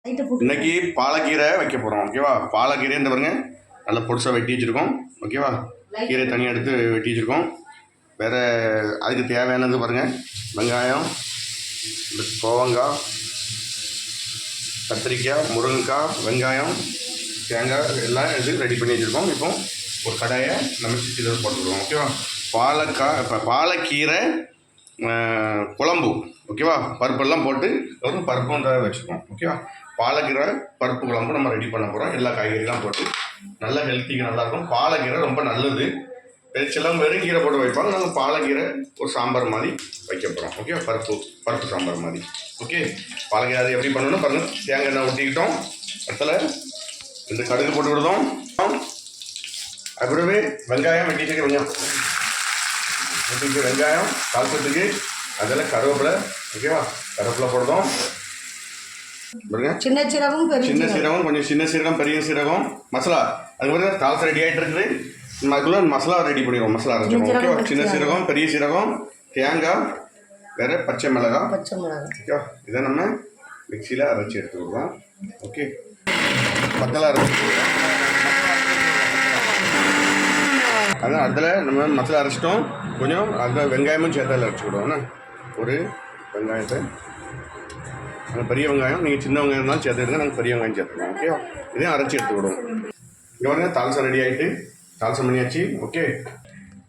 இன்னைக்கு பாலக்கீரை வைக்க போகிறோம். ஓகேவா? பாலக்கீரை இந்த பாருங்க நல்லா பொடிசாக வெட்டி வச்சுருக்கோம். ஓகேவா? கீரை தனியாக எடுத்து வெட்டி வச்சுருக்கோம். வேறு அதுக்கு தேவையானது பாருங்கள், வெங்காயம், இந்த கோவங்காய், கத்திரிக்காய், முருங்கைக்காய், வெங்காயம், தேங்காய் எல்லாம் இது ரெடி பண்ணி வச்சுருக்கோம். இப்போ ஒரு கடாயை நம்ம சித்தியில் போட்டுருவோம். ஓகேவா? இப்போ பாலக்கீரை குழம்பு. ஓகேவா? பருப்பெல்லாம் போட்டு ஒரு பருப்பும் வச்சுருக்கோம். ஓகேவா? பாலக்கீரை பருப்பு குழம்பு நம்ம ரெடி பண்ண போகிறோம். எல்லா காய்கறிலாம் போட்டு நல்லா ஹெல்த்திக்கு நல்லாயிருக்கும். பாலக்கீரை ரொம்ப நல்லது. சிலம் வெறுங்கீரை போட்டு வைப்பாங்க. நாங்கள் பாலக்கீரை ஒரு சாம்பார் மாதிரி வைக்க போகிறோம். ஓகே, பருப்பு சாம்பார் மாதிரி. ஓகே, பாலக்கீரை அது எப்படி பண்ணணும்னு பாருங்கள். தேங்காய் எண்ணெய் ஊற்றிக்கிட்டோம். இடத்துல இந்த கடுகு போட்டு விடுதோம். அப்புறமே வெங்காயம் வெட்டிட்டு வெங்காயம் கால்சத்துக்கு அதில் கருவேப்பிலை. ஓகேவா? கருவேப்பிலை போடுறோம். சின்ன சீரகம், கொஞ்சம் சின்ன சீரகம், பெரிய சீரகம், மசாலா. அது மாதிரி தால்சா ரெடி ஆகிட்டு இருக்குது. அதுக்குள்ள மசாலா ரெடி பண்ணிடுவோம். மசாலா அரைச்சிடுவோம். ஓகேவா? சின்ன சீரகம், பெரிய சீரகம், தேங்காய், வேறு பச்சை மிளகாய். ஓகேவா? இதை நம்ம மிக்சியில் அரைச்சி எடுத்துக்கிடுவோம். ஓகே, பத்தெல்லாம் அரைச்சி அதான் அதில் நம்ம மசாலா அரைச்சிட்டோம். கொஞ்சம் அதில் வெங்காயமும் சேர்த்து அரைச்சிக்கிடுவோம். ஒரு வெங்காயத்தை, நாங்கள் பெரிய வெங்காயம், நீங்கள் சின்ன வெங்காயம் இருந்தாலும் சேர்த்து எடுங்க. நாங்கள் பெரிய வெங்காயம் சேர்த்துக்கோம். ஓகேவா? இதையும் அரைச்சி எடுத்துக்கிடுவோம். இங்கே பாருங்க, தால்சா ரெடி ஆகிட்டு, தால்சா பண்ணியாச்சு. ஓகே,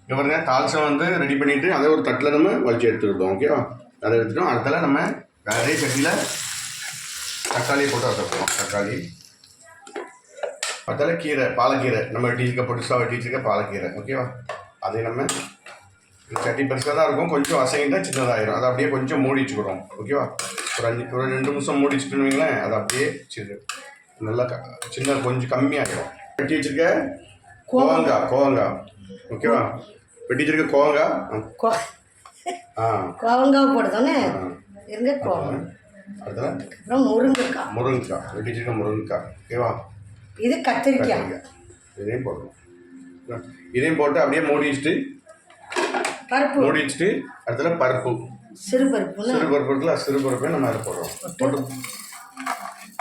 இங்கே பாருங்க, தால்சா ரெடி பண்ணிவிட்டு அதை ஒரு தட்டில் நம்ம வலிச்சு எடுத்துக்கிட்டோம். ஓகேவா? அதை எடுத்துட்டோம். அடுத்தால நம்ம அதே சட்டியில் தக்காளியை போட்டு வதக்குவோம். தக்காளி, அடுத்தால கீரை, பாலக்கீரை நம்ம வெட்டிச்சிருக்க, பொடிசாக வெட்டிச்சிருக்க பாலக்கீரை. ஓகேவா? அதை நம்ம சட்டி பெருசாக தான் இருக்கும். கொஞ்சம் அசைங்கிட்டால் சின்னதாகிடும். அதை அப்படியே கொஞ்சம் மூடி வச்சுக்கிறோம். ஓகேவா? ஒரு 2 நிமிஷம் மூடி வச்சுட்டு வைங்களேன். அதை அப்படியே நல்லா சின்ன கொஞ்சம் கம்மியாகிடும். வெட்டி வச்சுருக்க கோவங்காய். ஓகேவா? வெட்டி வச்சுருக்க கோவங்காய் போடுதோன்னே அடுத்ததான் முருங்கைக்காய் வெட்டி வச்சுருக்க முருங்கைக்காய். ஓகேவா? இது கத்திரிக்காய். இதையும் போடுறோம். இதையும் போட்டு அப்படியே மூடி வச்சுட்டு அடுத்தது பருப்பு, சிறு பருப்பு நம்ம அதை போடுறோம்.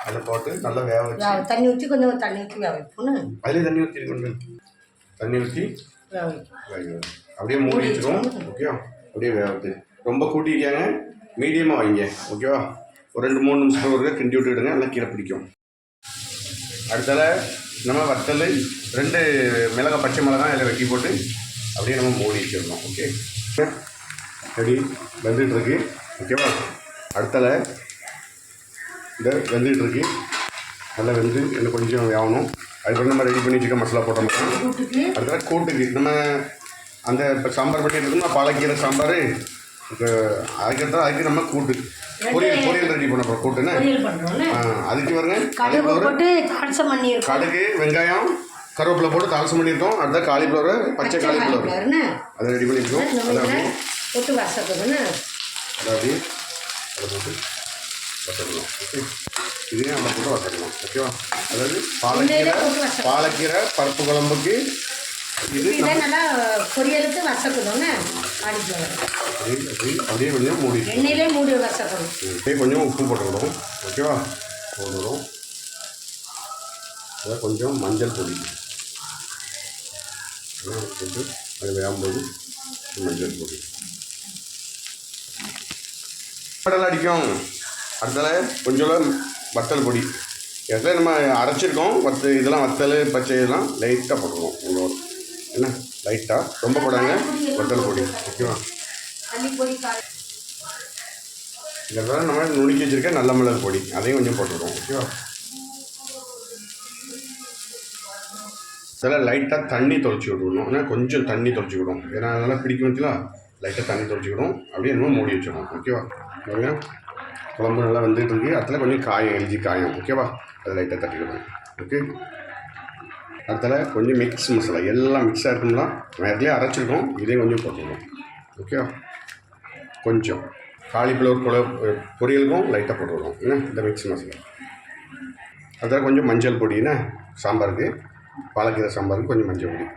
அதை போட்டு நல்லா வேக வச்சு தண்ணி ஊற்றி கொஞ்சம் தண்ணி ஊற்றி வேக வைப்போம். அதிலே தண்ணி ஊற்றி அப்படியே மூடி வச்சுருவோம். ஓகேவா? அப்படியே வேக வச்சு ரொம்ப கூட்டிக்காங்க, மீடியமாக வைங்க. ஓகேவா? ஒரு 2-3 நிமிஷம் ஒரு கிண்டி விட்டுக்கிடுங்க. நல்லா கீரை பிடிக்கும். அடுத்தால நம்ம வத்தல் 2 மிளகாய், பச்சை மிளகாய் அதில் வெட்டி போட்டு அப்படியே நம்ம மூடி வச்சிடணும். ஓகே, ரெடி வெந்துட்டுருக்கு. ஓகேவா? அடுத்தால இந்த வெந்துட்டுருக்கு. நல்லா வெந்து இன்னும் கொஞ்சம் வேகணும். அதுக்கப்புறம் நம்ம ரெடி பண்ணி வச்சுக்க மசாலா போட்ட மட்டும். அடுத்தால கூட்டுக்கு நம்ம அந்த இப்போ சாம்பார் பண்ணிட்டு இருக்கோம். பாலக்கீரை சாம்பார். இப்போ அதுக்கு நம்ம கூட்டு பொரியல் ரெடி பண்ண போகிறோம். கூட்டுன்னு அதுக்கு வருங்க, கடுகு, வெங்காயம், கருவேப்பிலை போட்டு தால்சம் பண்ணியிருக்கோம். அடுத்த காலிஃப்ளவர், பச்சை காலிஃப்ளவர் அதை ரெடி பண்ணியிருக்கோம். அதை அப்படியே அதை போட்டு வதக்கணும். ஓகே, இதையும் அதை போட்டு வதக்கணும். ஓகேவா? அதாவது பாலக்கீரை பருப்பு குழம்புக்கு இது நல்லா பொரியலுக்கு வசக்கணும்னு அப்படியே கொஞ்சம் மூடி எண்ணெயிலே மூடி வசக்கணும். அப்படியே கொஞ்சம் உப்பு போட்டுக்கணும். ஓகேவா? போடுறோம். அதை கொஞ்சம் மஞ்சள் பொடி போட்டு அது வேகும்போது மஞ்சள் பொடி கடலை அடிக்கும். அடுத்தால கொஞ்சம் வத்தல் பொடி. இடத்துல நம்ம அரைச்சிருக்கோம். இதெல்லாம் வத்தல், பச்சை இதெல்லாம் லைட்டாக போட்டுருவோம். உங்களோட என்ன லைட்டாக, ரொம்ப போடாங்க. வத்தல் பொடி. ஓகேவா? இதெல்லாம் நம்ம நுணுக்கி வச்சுருக்க நல்ல மிளகு பொடி, அதையும் கொஞ்சம் போட்டுருவோம். ஓகேவா? இதெல்லாம் லைட்டாக தண்ணி தொளிச்சு விட்டுவிடணும். ஏன்னா கொஞ்சம் தண்ணி தொளிச்சு விடும். ஏன்னா அதெல்லாம் பிடிக்கும் வச்சுல லைட்டாக தண்ணி தொளிச்சிக்கிடும். அப்படியே நம்ம மூடி வச்சிடணும். ஓகேவா? பாருங்க, குழம்பு நல்லா வந்துட்டு இருக்கு. அதில் கொஞ்சம் எரிஞ்சி காயம். ஓகேவா? அதை லைட்டாக தட்டிக்கிடுவோம். ஓகே, அதில் கொஞ்சம் மிக்ஸ் மசாலா எல்லாம் மிக்ஸாக இருக்குங்களா, நேரத்துலேயே அரைச்சிருக்கோம். இதையும் கொஞ்சம் போட்டுருவோம். ஓகேவா? கொஞ்சம் காலிஃப்ளவர் பொரியலுக்கும் லைட்டாக போட்டுருவோம். ஏன்னா இந்த மிக்ஸ் மசாலா. அதில் கொஞ்சம் மஞ்சள் பொடினா சாம்பாருக்கு, பாலக்கீரை சாம்பாருக்கு கொஞ்சம் மஞ்சள் பொடி.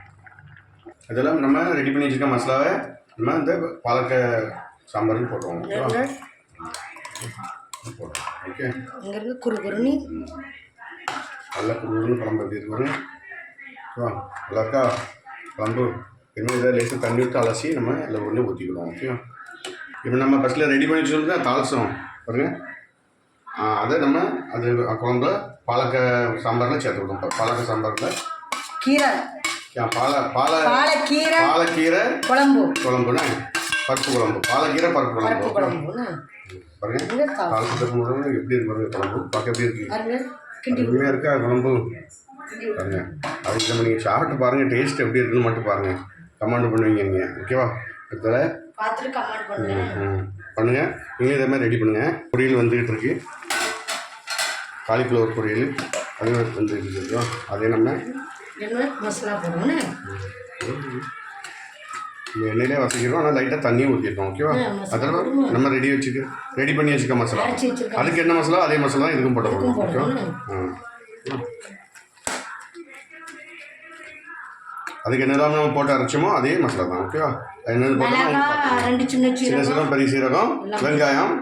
அதெல்லாம் நம்ம ரெடி பண்ணி வச்சுருக்க மசாலாவை நம்ம இந்த பாலக்கீரை சாம்பாருக்கு போட்டுருவோம். ஓகேவா? போடுறோம். ஓகே, இங்கேருந்து குறுகுறுன்னு நல்லா குருன்னு குழம்பு எப்படி இருக்குன்னு நல்லா இருக்கா குழம்பு. இனிமேல் இதை லேசாக தண்ணி விட்டு அலசி நம்ம அதில் ஒன்று ஊற்றிக்கிடுவோம். ஓகே, இப்போ நம்ம ஃபஸ்ட்டில் ரெடி பண்ணி வச்சுருந்தா தாளசம் பாருங்கள். அதை நம்ம அது குழம்புல பாலக்காய் சாம்பாரில் சேர்த்து விடுவோம். பாலக்காய் சாம்பாரில் கீரை பாலக்கீரை குழம்பு குழம்புனா பருப்பு குழம்பு, பாலக்கீரை பருப்பு குழம்பு குழம்புன்னு பாருங்க. தாளசத்துக்கு எப்படி இருக்கு பாருங்க, குழம்பு பார்க்க எப்படி இருக்கு, அருமையாக இருக்கா குழம்பு பாருங்க. அதுக்கு நம்ம நீங்கள் சாப்பிட்டு பாருங்கள், டேஸ்ட் எப்படி இருக்குன்னு மட்டும் பாருங்கள், கமெண்ட் பண்ணுவீங்க நீங்கள். ஓகேவா, அடுத்தது பார்த்துட்டு கமெண்ட் பண்ணுங்கள். பண்ணுங்கள். நீங்களும் இதே மாதிரி ரெடி பண்ணுங்கள். பொரியல் வந்துக்கிட்டு இருக்கு, காலிஃப்ளவர் பொரியல் அது வந்துக்கிட்டு இருக்கோம். அதே நம்ம என்ன மசாலா போடுவோன்னு இந்த எண்ணெயிலே வசக்கிறோம். ஆனால் லைட்டாக தண்ணியும் ஊற்றிருக்கோம். ஓகேவா, அதெல்லாம் நம்ம ரெடி பண்ணி வச்சுக்க மசாலா. அதுக்கு என்ன மசாலா அதே மசாலா தான் இதுக்கும் போட போகிறோம். ஓகேவா, அதுக்கு என்னதான் நம்ம போட்டு அரைச்சோமோ அதே மசாலா தான். ஓகேவா, என்னென்னு போட்டோம், சின்ன சீரகம், பெரிய சீரகம், வெங்காயம்,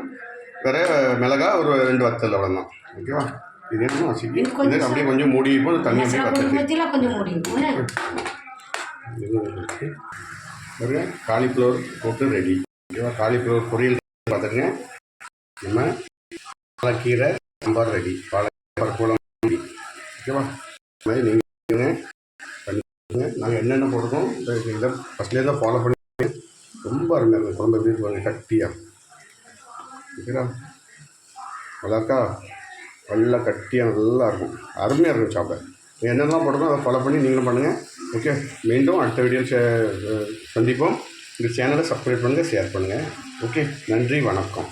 வேறு மிளகாய், ஒரு 2 வத்தல் அவ்வளோதான். ஓகேவா, இது என்ன வசிக்கி இது அப்படியே கொஞ்சம் மூடி வைப்போம். தண்ணி அப்படியே வத்துட்டு காலிஃப்ளவர் போட்டு ரெடி. ஓகேவா, காலிஃப்ளவர் பொரியல் பார்த்துருங்க. நம்ம பாலக்கீரை சாம்பார் ரெடி, பாலப்பருப்பு குழம்பு ரெடி. ஓகேவா, இது மாதிரி நீங்கள் நாங்கள் என்னென்ன போடுறோம் இதை ஃபஸ்ட்லேயே தான் ஃபாலோ பண்ணி ரொம்ப அருமையாக இருக்கும். குழம்பு எப்படி இருப்பாங்க கட்டியாக. ஓகேடா, நல்லா இருக்கா, நல்லா கட்டியாக நல்லா இருக்கும், அருமையாக இருக்கும் சாப்பிட. என்னெல்லாம் போடுறோம் அதை ஃபாலோ பண்ணி நீங்களும் பண்ணுங்கள். ஓகே, மீண்டும் அடுத்த வீடியோ சந்திப்போம். இந்த சேனலை சப்ஸ்கிரைப் பண்ணுங்கள், ஷேர் பண்ணுங்கள். ஓகே, நன்றி, வணக்கம்.